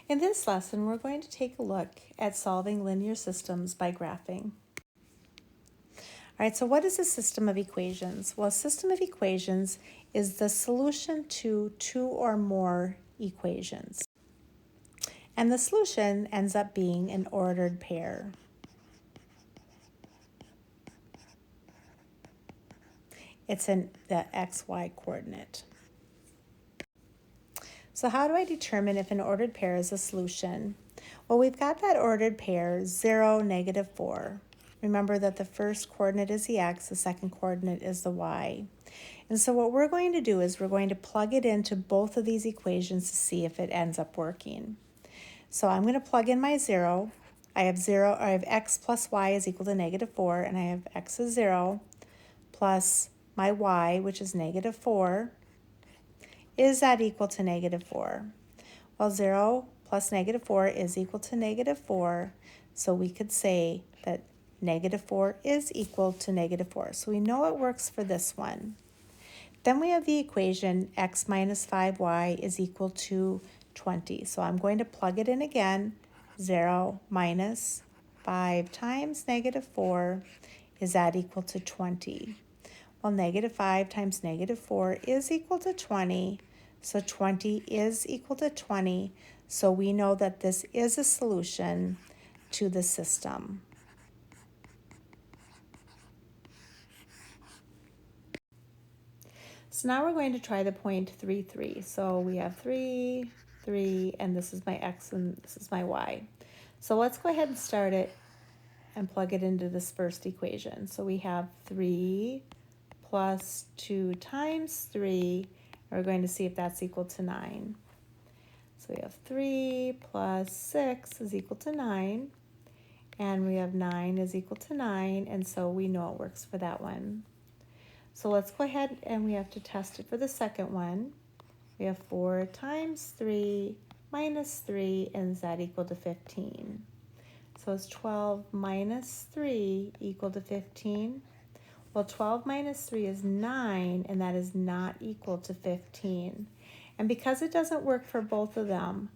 In this lesson, we're going to take a look at solving linear systems by graphing. All right, so what is a system of equations? Well, a system of equations is the solution to two or more equations. And the solution ends up being an ordered pair. It's in the xy coordinate. So how do I determine if an ordered pair is a solution? Well, we've got that ordered pair 0, -4. Remember that the first coordinate is the x, the second coordinate is the y. And so what we're going to do is we're going to plug it into both of these equations to see if it ends up working. So I'm going to plug in my 0. I have x plus y is equal to -4, and I have x is 0 plus my y, which is -4. Is that equal to -4? Well, 0 plus -4 is equal to -4, so we could say that -4 is equal to -4. So we know it works for this one. Then we have the equation x minus 5y is equal to 20. So I'm going to plug it in again. 0 minus 5 times -4, is that equal to 20? Well, -5 times -4 is equal to 20. So 20 is equal to 20. So we know that this is a solution to the system. So now we're going to try the point 3, 3. So we have 3, 3, and this is my x and this is my y. So let's go ahead and start it and plug it into this first equation. So we have 3 plus 2 times 3, and we're going to see if that's equal to 9. So we have 3 plus 6 is equal to 9, and we have 9 is equal to 9, and so we know it works for that one. So let's go ahead and we have to test it for the second one. We have 4 times 3 minus 3, and is that equal to 15? So is 12 minus 3 equal to 15? Well, 12 minus 3 is 9, and that is not equal to 15. And because it doesn't work for both of them,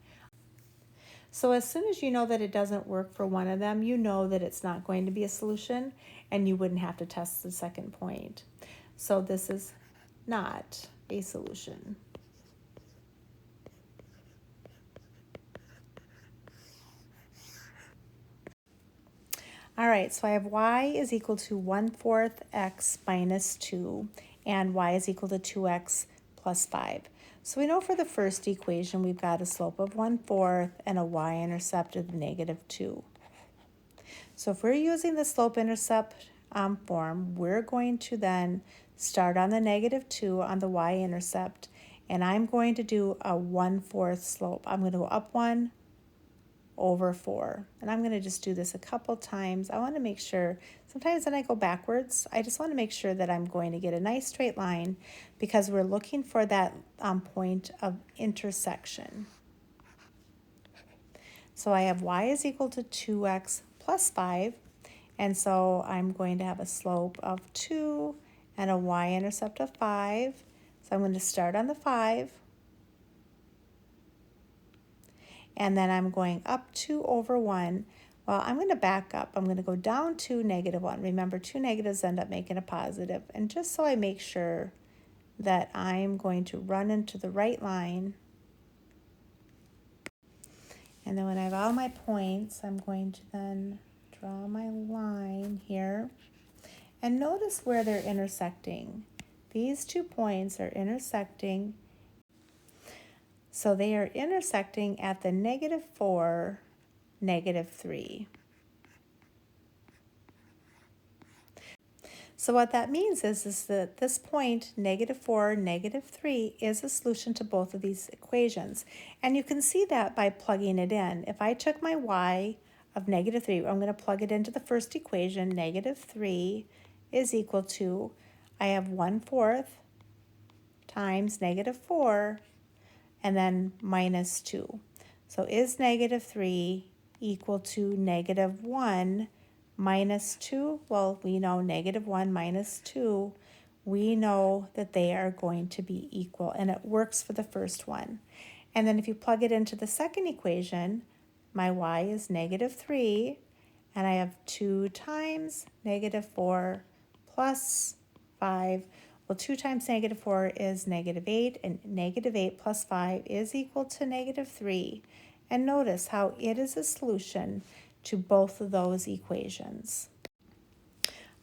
so as soon as you know that it doesn't work for one of them, you know that it's not going to be a solution, and you wouldn't have to test the second point. So this is not a solution. All right, so I have y is equal to 1/4 x minus 2, and y is equal to 2x plus 5. So we know for the first equation, we've got a slope of 1/4 and a y-intercept of -2. So if we're using the slope-intercept form, we're going to then start on the -2 on the y-intercept, and I'm going to do a 1/4 slope. I'm going to go up 1 over 4, and I'm going to just do this a couple times. I want to make sure, sometimes when I go backwards, I just want to make sure that I'm going to get a nice straight line, because we're looking for that point of intersection. So I have y is equal to 2x plus 5, and so I'm going to have a slope of 2 and a y-intercept of 5. So I'm going to start on the 5, and then I'm going up 2 over 1. Well, I'm going to back up. I'm going to go down to -1. Remember, two negatives end up making a positive. And just so I make sure that I'm going to run into the right line, and then when I have all my points, I'm going to then draw my line here. And notice where they're intersecting. These 2 points are intersecting. So they are intersecting at the -4, -3. So what that means is that this point, -4, -3, is a solution to both of these equations. And you can see that by plugging it in. If I took my y of -3, I'm going to plug it into the first equation. -3 is equal to, I have 1/4 times -4, and then minus 2. So is -3 equal to -1 minus 2? Well, we know -1 minus 2, we know that they are going to be equal, and it works for the first one. And then if you plug it into the second equation, my y is -3, and I have 2 times -4 plus 5. Well, 2 times -4 is -8, and -8 plus 5 is equal to -3. And notice how it is a solution to both of those equations.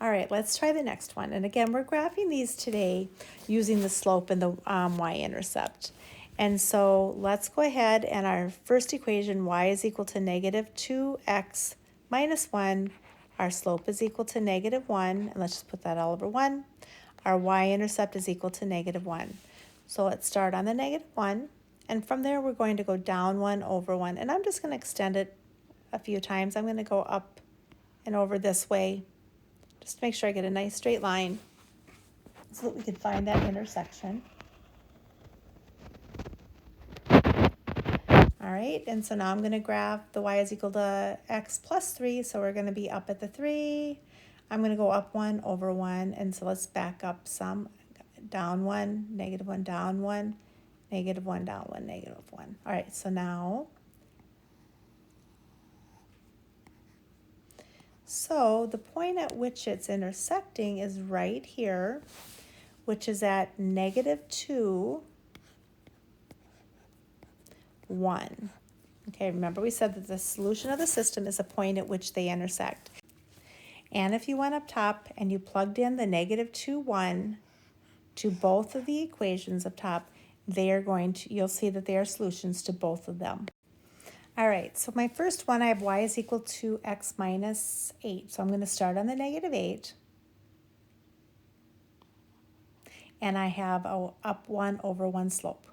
All right, let's try the next one. And again, we're graphing these today using the slope and the y-intercept. And so let's go ahead, and our first equation, y is equal to -2x minus 1. Our slope is equal to -1, and let's just put that all over 1. Our y-intercept is equal to -1. So let's start on the -1, and from there we're going to go down 1 over 1. And I'm just going to extend it a few times. I'm going to go up and over this way, just to make sure I get a nice straight line so that we can find that intersection. All right, and so now I'm going to graph the y is equal to x plus 3, so we're going to be up at the 3. I'm going to go up 1 over 1, and so let's back up some. Down 1, -1, down 1, -1, down 1, -1. All right, so now, so the point at which it's intersecting is right here, which is at -2, 1. Okay, remember we said that the solution of the system is a point at which they intersect. And if you went up top and you plugged in the -2, 1 to both of the equations up top, you'll see that they are solutions to both of them. All right, so my first one, I have y is equal to x minus 8. So I'm going to start on the -8. And I have a up 1 over 1 slope.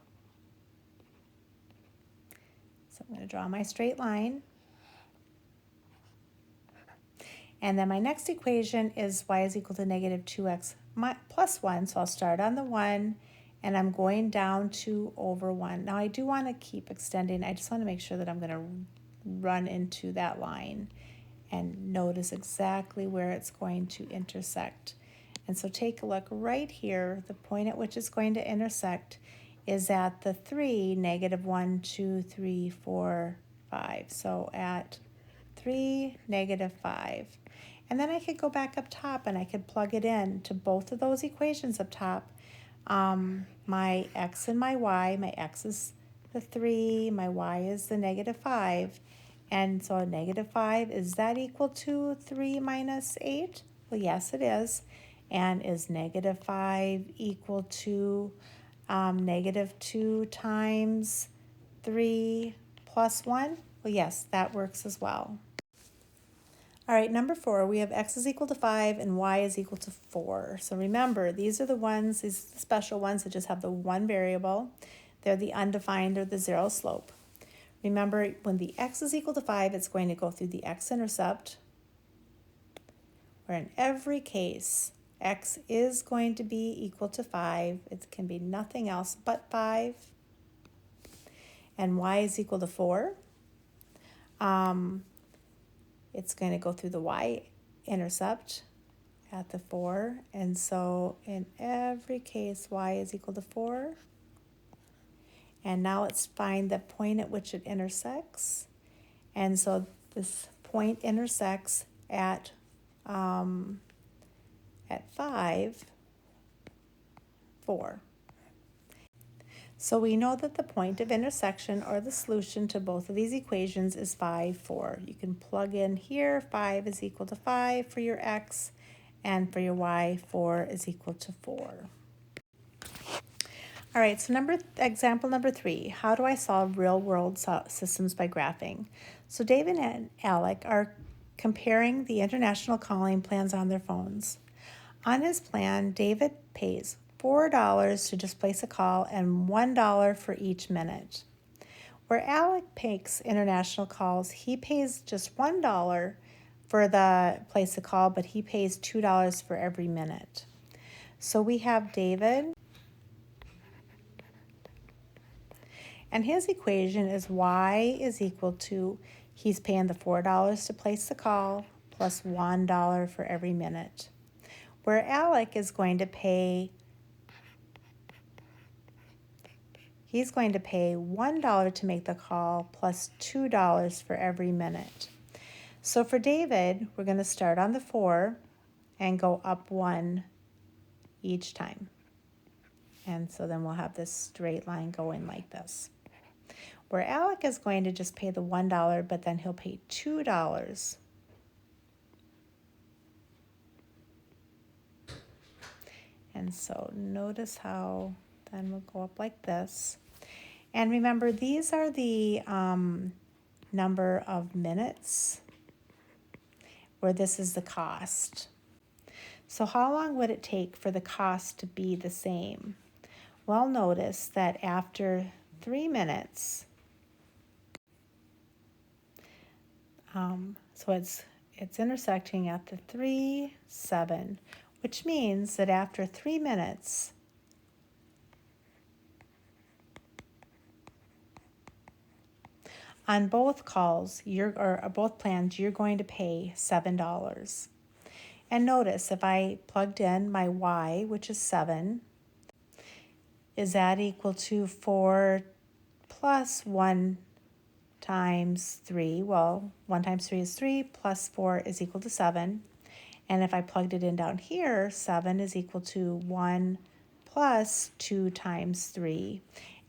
So I'm going to draw my straight line. And then my next equation is y is equal to -2x plus 1. So I'll start on the 1, and I'm going down 2 over 1. Now I do want to keep extending. I just want to make sure that I'm going to run into that line and notice exactly where it's going to intersect. And so take a look right here. The point at which it's going to intersect is at the 3, -1, 2, 3, 4, 5. So at 3, -5. And then I could go back up top and I could plug it in to both of those equations up top. My x and my y, my x is the 3, my y is the -5. And so a -5, is that equal to 3 minus 8? Well, yes, it is. And is -5 equal to -2 times 3 plus 1? Well, yes, that works as well. All right, number 4, we have x is equal to 5 and y is equal to 4. So remember, these are the ones, these are the special ones that just have the one variable. They're the undefined or the 0 slope. Remember, when the x is equal to 5, it's going to go through the x-intercept, where in every case, x is going to be equal to 5. It can be nothing else but 5. And y is equal to 4. It's going to go through the y-intercept at the 4. And so in every case, y is equal to 4. And now let's find the point at which it intersects. And so this point intersects at 5, 4. So we know that the point of intersection or the solution to both of these equations is 5, 4. You can plug in here, 5 is equal to 5 for your x, and for your y, 4 is equal to 4. All right, so example number 3, how do I solve real-world systems by graphing? So David and Alec are comparing the international calling plans on their phones. On his plan, David pays $4 to just place a call and $1 for each minute. Where Alec makes international calls, he pays just $1 for the place a call, but he pays $2 for every minute. So we have David, and his equation is y is equal to, he's paying the $4 to place the call plus $1 for every minute. Where Alec is going to pay, he's going to pay $1 to make the call plus $2 for every minute. So for David, we're going to start on the 4 and go up 1 each time. And so then we'll have this straight line going like this. Where Alec is going to just pay the $1, but then he'll pay $2. And so notice how then we'll go up like this. And remember, these are the number of minutes where this is the cost. So how long would it take for the cost to be the same? Well, notice that after 3 minutes, so it's intersecting at the 3, 7, which means that after 3 minutes, on both calls, or both plans, you're going to pay $7. And notice if I plugged in my Y, which is 7, is that equal to 4 plus 1 times 3? Well, 1 times 3 is 3, plus 4 is equal to 7. And if I plugged it in down here, 7 is equal to 1 plus 2 times 3.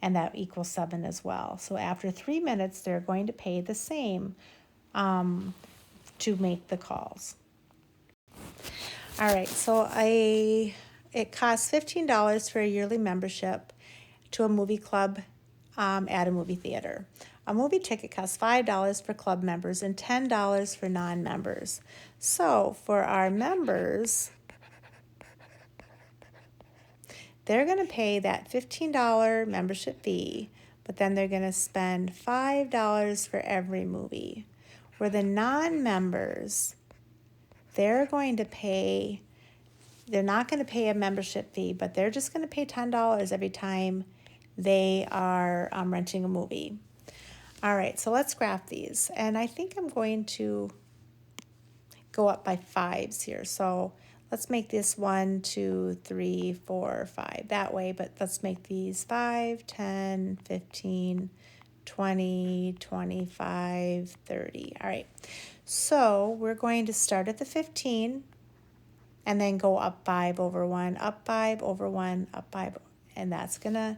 And that equals 7 as well. So after 3 minutes, they're going to pay the same to make the calls. All right, so it costs $15 for a yearly membership to a movie club at a movie theater. A movie ticket costs $5 for club members and $10 for non-members. So for our members, they're going to pay that $15 membership fee, but then they're going to spend $5 for every movie. Where the non-members, they're not going to pay a membership fee, but they're just going to pay $10 every time they are renting a movie. All right, so let's graph these. And I think I'm going to go up by 5s here. So let's make this 1, 2, 3, 4, 5 that way, but let's make these 5, 10, 15, 20, 25, 30. All right, so we're going to start at the 15 and then go up 5 over 1, up 5 over 1, up 5, and that's going to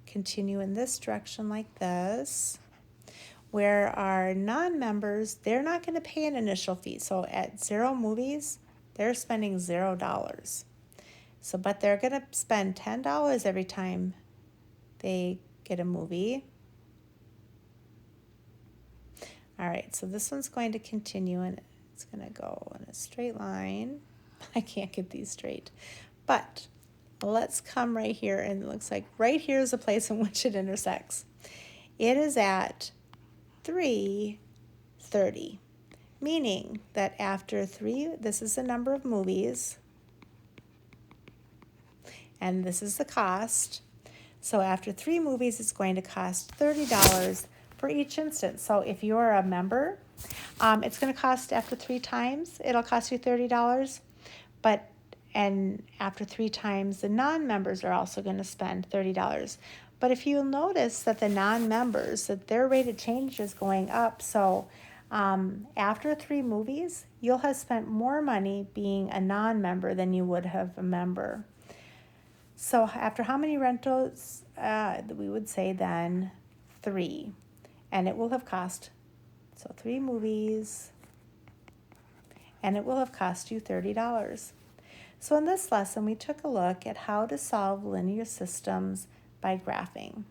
continue in this direction like this. Where our non-members, they're not going to pay an initial fee. So at 0 movies, they're spending $0. So, but they're going to spend $10 every time they get a movie. All right, so this one's going to continue, and it's going to go in a straight line. I can't get these straight. But let's come right here, and it looks like right here is the place in which it intersects. It is at 3:30, meaning that after 3, this is the number of movies, and this is the cost. So after 3 movies, it's going to cost $30 for each instance. So if you're a member, it's going to cost after 3 times, it'll cost you $30. And after 3 times, the non-members are also going to spend $30. But if you'll notice that the non-members, that their rate of change is going up. So after 3 movies, you'll have spent more money being a non-member than you would have a member. So after how many rentals? We would say then 3. And it will have cost, so 3 movies, and it will have cost you $30. So in this lesson, we took a look at how to solve linear systems by graphing.